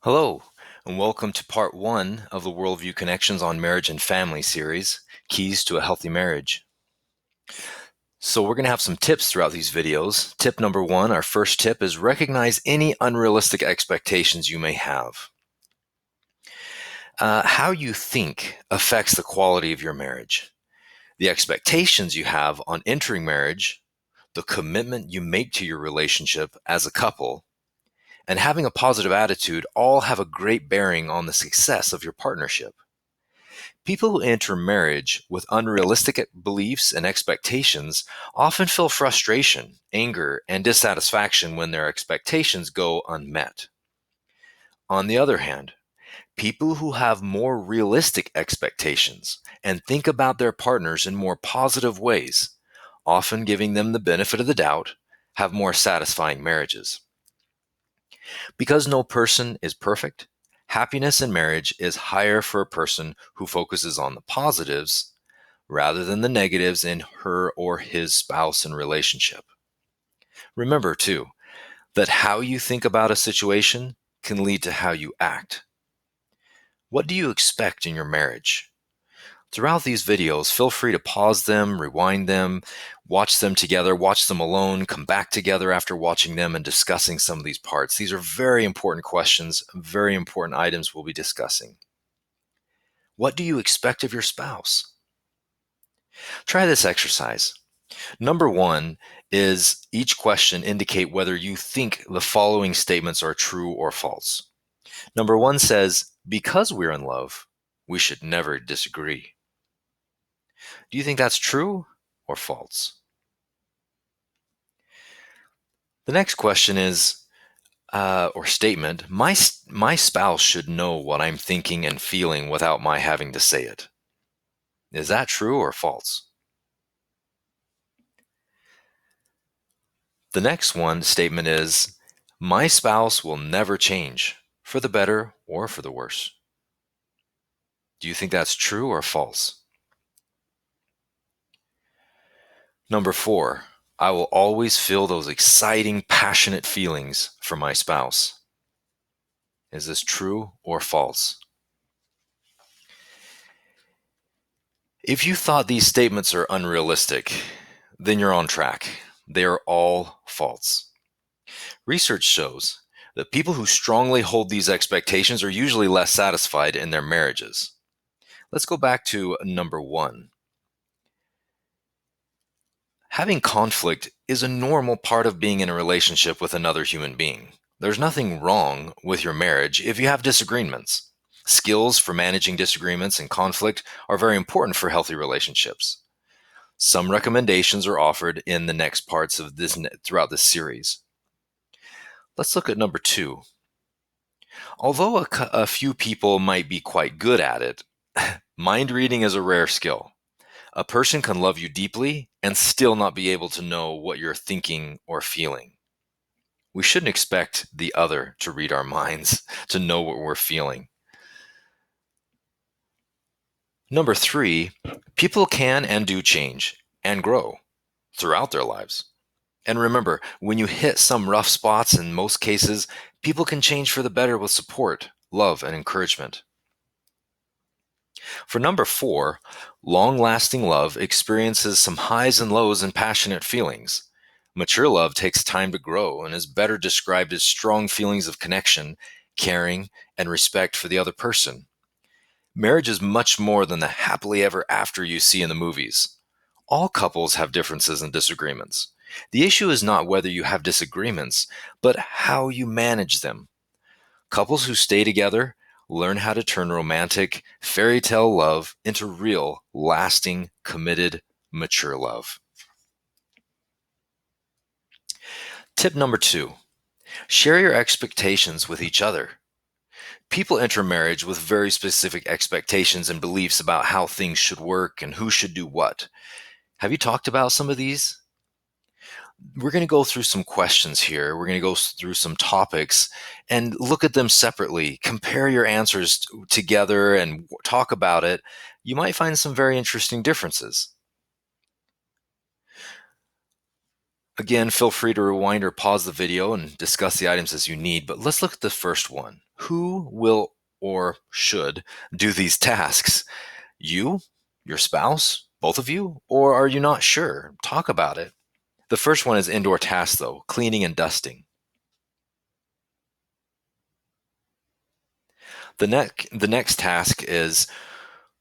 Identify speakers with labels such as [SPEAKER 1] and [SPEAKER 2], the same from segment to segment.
[SPEAKER 1] Hello, and welcome to part one of the Worldview Connections on Marriage and Family series, Keys to a Healthy Marriage. So, we're going to have some tips throughout these videos. Tip number one, our first tip, is recognize any unrealistic expectations you may have. How you think affects the quality of your marriage. The expectations you have on entering marriage, the commitment you make to your relationship as a couple, and having a positive attitude all have a great bearing on the success of your partnership. People who enter marriage with unrealistic beliefs and expectations often feel frustration, anger, and dissatisfaction when their expectations go unmet. On the other hand, people who have more realistic expectations and think about their partners in more positive ways, often giving them the benefit of the doubt, have more satisfying marriages. Because no person is perfect, happiness in marriage is higher for a person who focuses on the positives rather than the negatives in her or his spouse and relationship. Remember, too, that how you think about a situation can lead to how you act. What do you expect in your marriage? Throughout these videos, feel free to pause them, rewind them, watch them together, watch them alone, come back together after watching them and discussing some of these parts. These are very important questions, very important items we'll be discussing. What do you expect of your spouse? Try this exercise. Number one is each question indicate whether you think the following statements are true or false. Number one says, because we're in love, we should never disagree. Do you think that's true or false? The next question is, or statement, my spouse should know what I'm thinking and feeling without my having to say it. Is that true or false? The next one statement is, my spouse will never change, for the better or for the worse. Do you think that's true or false? Number four, I will always feel those exciting, passionate feelings for my spouse. Is this true or false? If you thought these statements are unrealistic, then you're on track. They are all false. Research shows that people who strongly hold these expectations are usually less satisfied in their marriages. Let's go back to number one. Having conflict is a normal part of being in a relationship with another human being. There's nothing wrong with your marriage if you have disagreements. Skills for managing disagreements and conflict are very important for healthy relationships. Some recommendations are offered in the next parts of this throughout this series. Let's look at number two. Although a few people might be quite good at it, mind reading is a rare skill. A person can love you deeply and still not be able to know what you're thinking or feeling. We shouldn't expect the other to read our minds, to know what we're feeling. Number three, people can and do change and grow throughout their lives. And remember, when you hit some rough spots, in most cases, people can change for the better with support, love, and encouragement. For number four, long-lasting love experiences some highs and lows and passionate feelings. Mature love takes time to grow and is better described as strong feelings of connection, caring, and respect for the other person. Marriage is much more than the happily ever after you see in the movies. All couples have differences and disagreements. The issue is not whether you have disagreements, but how you manage them. Couples who stay together learn how to turn romantic, fairy tale love into real, lasting, committed, mature love. Tip number two, share your expectations with each other. People enter marriage with very specific expectations and beliefs about how things should work and who should do what. Have you talked about some of these? We're going to go through some questions here. We're going to go through some topics and look at them separately. Compare your answers together and talk about it. You might find some very interesting differences. Again, feel free to rewind or pause the video and discuss the items as you need, but let's look at the first one. Who will or should do these tasks? You, your spouse, both of you, or are you not sure? Talk about it. The first one is indoor tasks, though, cleaning and dusting. The next task is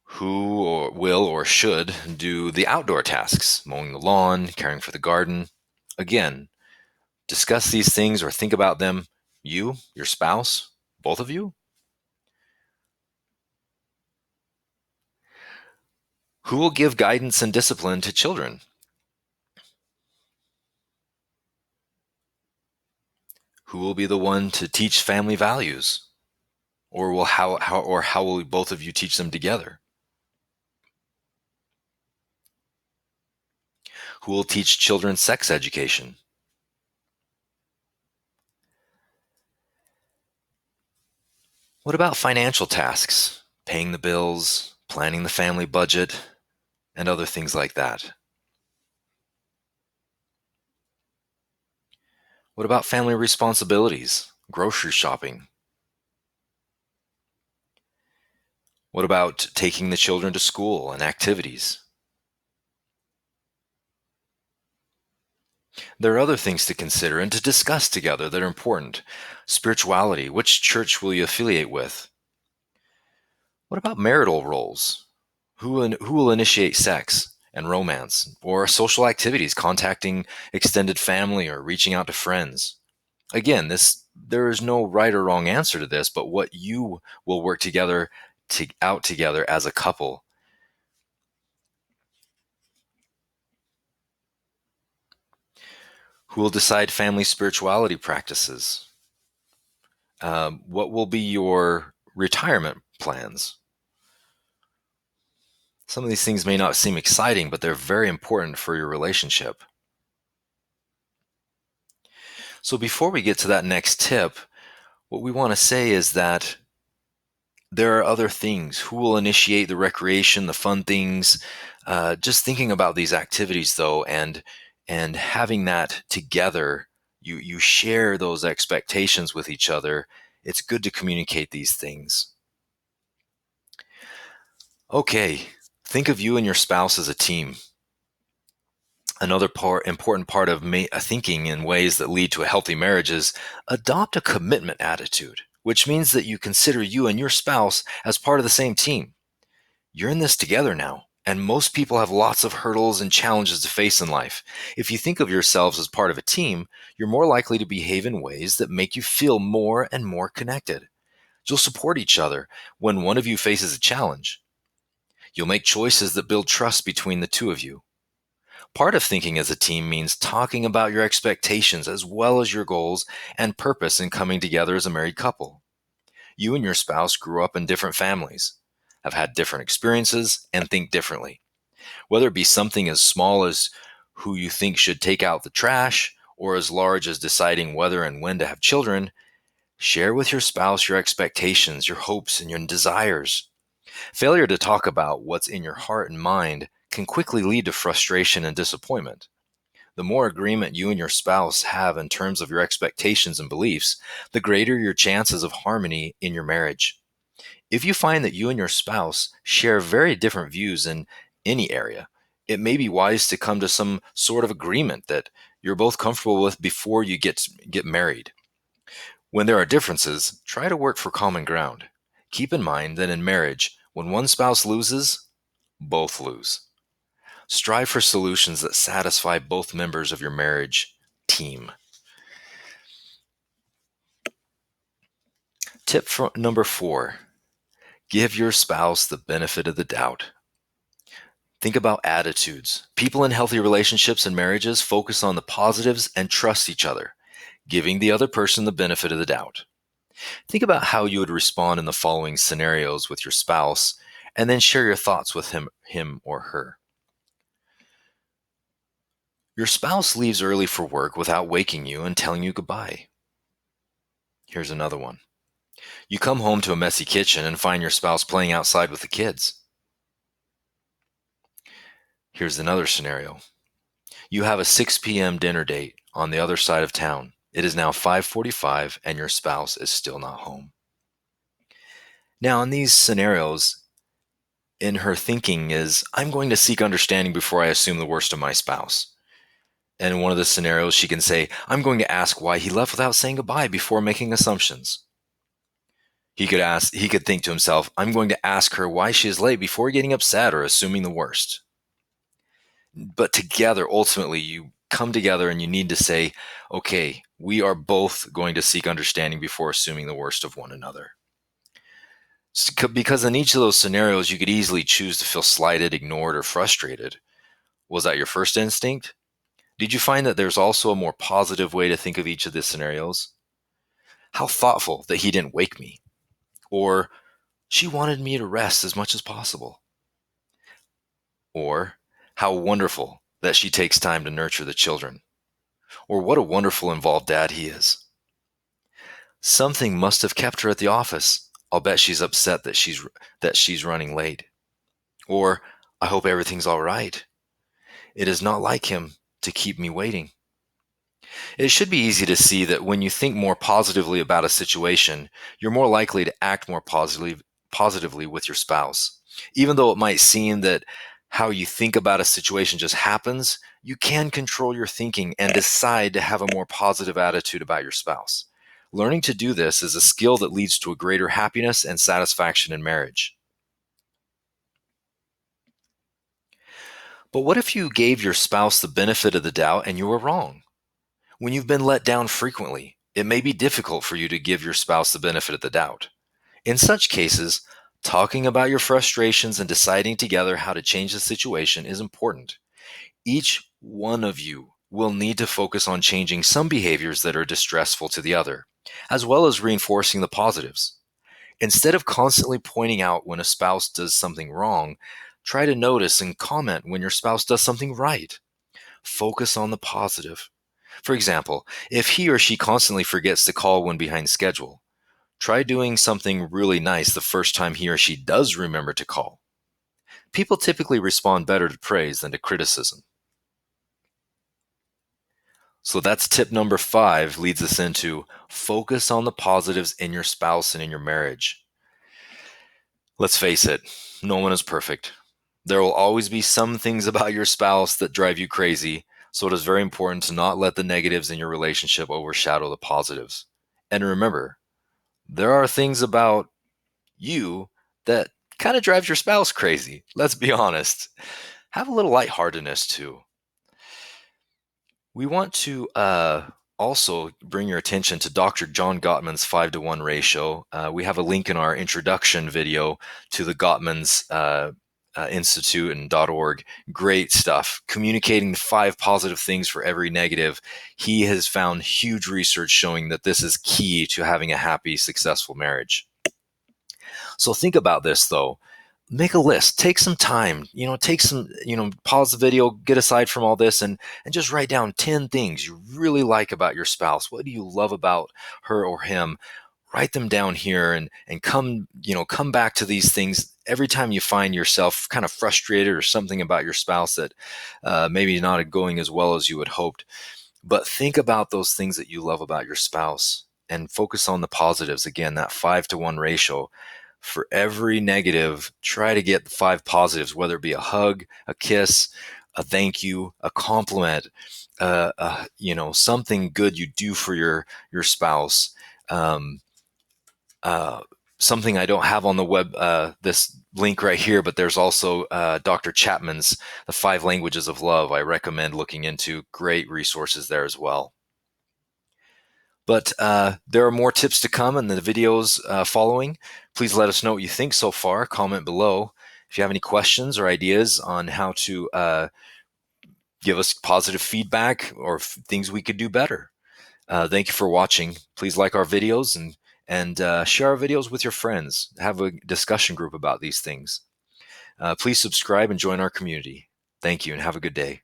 [SPEAKER 1] who or will or should do the outdoor tasks, mowing the lawn, caring for the garden. Again, discuss these things or think about them. You, your spouse, both of you. Who will give guidance and discipline to children? Who will be the one to teach family values? Or how will both of you teach them together? Who will teach children sex education? What about financial tasks? Paying the bills, planning the family budget, and other things like that. What about family responsibilities? Grocery shopping? What about taking the children to school and activities? There are other things to consider and to discuss together that are important. Spirituality, which church will you affiliate with? What about marital roles? Who will initiate sex and romance or social activities, contacting extended family or reaching out to friends? Again, there is no right or wrong answer to this, but what you will work out together as a couple. Who will decide family spirituality practices? What will be your retirement plans? Some of these things may not seem exciting, but they're very important for your relationship. So before we get to that next tip, what we want to say is that there are other things. Who will initiate the recreation, the fun things? Just thinking about these activities, though, and having that together, you share those expectations with each other. It's good to communicate these things. Okay, think of you and your spouse as a team. Another important part of thinking in ways that lead to a healthy marriage is adopt a commitment attitude, which means that you consider you and your spouse as part of the same team. You're in this together now, and most people have lots of hurdles and challenges to face in life. If you think of yourselves as part of a team, you're more likely to behave in ways that make you feel more and more connected. You'll support each other when one of you faces a challenge. You'll make choices that build trust between the two of you. Part of thinking as a team means talking about your expectations as well as your goals and purpose in coming together as a married couple. You and your spouse grew up in different families, have had different experiences, and think differently. Whether it be something as small as who you think should take out the trash or as large as deciding whether and when to have children, share with your spouse your expectations, your hopes, and your desires. Failure to talk about what's in your heart and mind can quickly lead to frustration and disappointment. The more agreement you and your spouse have in terms of your expectations and beliefs, the greater your chances of harmony in your marriage. If you find that you and your spouse share very different views in any area, it may be wise to come to some sort of agreement that you're both comfortable with before you get married. When there are differences, try to work for common ground. Keep in mind that in marriage, when one spouse loses, both lose. Strive for solutions that satisfy both members of your marriage team. Number 4, give your spouse the benefit of the doubt. Think about attitudes. People in healthy relationships and marriages focus on the positives and trust each other, giving the other person the benefit of the doubt. Think about how you would respond in the following scenarios with your spouse, and then share your thoughts with him or her. Your spouse leaves early for work without waking you and telling you goodbye. Here's another one. You come home to a messy kitchen and find your spouse playing outside with the kids. Here's another scenario. You have a 6 p.m. dinner date on the other side of town. It is now 5:45 and your spouse is still not home. Now, in these scenarios, in her thinking is, I'm going to seek understanding before I assume the worst of my spouse. And in one of the scenarios, she can say, I'm going to ask why he left without saying goodbye before making assumptions. He could think to himself, I'm going to ask her why she is late before getting upset or assuming the worst. But together, ultimately, you come together and you need to say, okay, we are both going to seek understanding before assuming the worst of one another. Because in each of those scenarios, you could easily choose to feel slighted, ignored, or frustrated. Was that your first instinct? Did you find that there's also a more positive way to think of each of the scenarios? How thoughtful that he didn't wake me. Or, she wanted me to rest as much as possible. Or, how wonderful that she takes time to nurture the children. Or, what a wonderful involved dad he is. Something must have kept her at the office. I'll bet she's upset that she's running late. Or, I hope everything's all right. It is not like him to keep me waiting. It should be easy to see that when you think more positively about a situation, you're more likely to act more positively with your spouse. Even though it might seem that how you think about a situation just happens, you can control your thinking and decide to have a more positive attitude about your spouse. Learning to do this is a skill that leads to a greater happiness and satisfaction in marriage. But what if you gave your spouse the benefit of the doubt and you were wrong? When you've been let down frequently, it may be difficult for you to give your spouse the benefit of the doubt. In such cases, talking about your frustrations and deciding together how to change the situation is important. Each one of you will need to focus on changing some behaviors that are distressful to the other, as well as reinforcing the positives. Instead of constantly pointing out when a spouse does something wrong, try to notice and comment when your spouse does something right. Focus on the positive. For example, if he or she constantly forgets to call when behind schedule, try doing something really nice the first time he or she does remember to call. People typically respond better to praise than to criticism. So that's tip number 5, leads us into focus on the positives in your spouse and in your marriage. Let's face it, no one is perfect. There will always be some things about your spouse that drive you crazy, so it is very important to not let the negatives in your relationship overshadow the positives. And remember, there are things about you that kind of drives your spouse crazy. Let's be honest. Have a little lightheartedness too. We want to also bring your attention to Dr. John Gottman's 5-to-1 ratio. We have a link in our introduction video to the Gottman's Institute and .org. Great stuff. Communicating 5 positive things for every negative. He has found huge research showing that this is key to having a happy, successful marriage. So think about this though. Make a list, take some time, pause the video, get aside from all this and just write down 10 things you really like about your spouse. What do you love about her or him? Write them down here and come back to these things every time you find yourself kind of frustrated or something about your spouse that maybe not going as well as you had hoped. But think about those things that you love about your spouse and focus on the positives. Again, that 5-to-1 ratio. For every negative, try to get 5 positives, whether it be a hug, a kiss, a thank you, a compliment, something good you do for your spouse. Something I don't have on the web, this link right here, but there's also Dr. Chapman's The 5 Languages of Love. I recommend looking into. Great resources there as well. But there are more tips to come in the videos following. Please let us know what you think so far. Comment below. If you have any questions or ideas on how to give us positive feedback or things we could do better. Thank you for watching. Please like our videos and share our videos with your friends. Have a discussion group about these things. Please subscribe and join our community. Thank you and have a good day.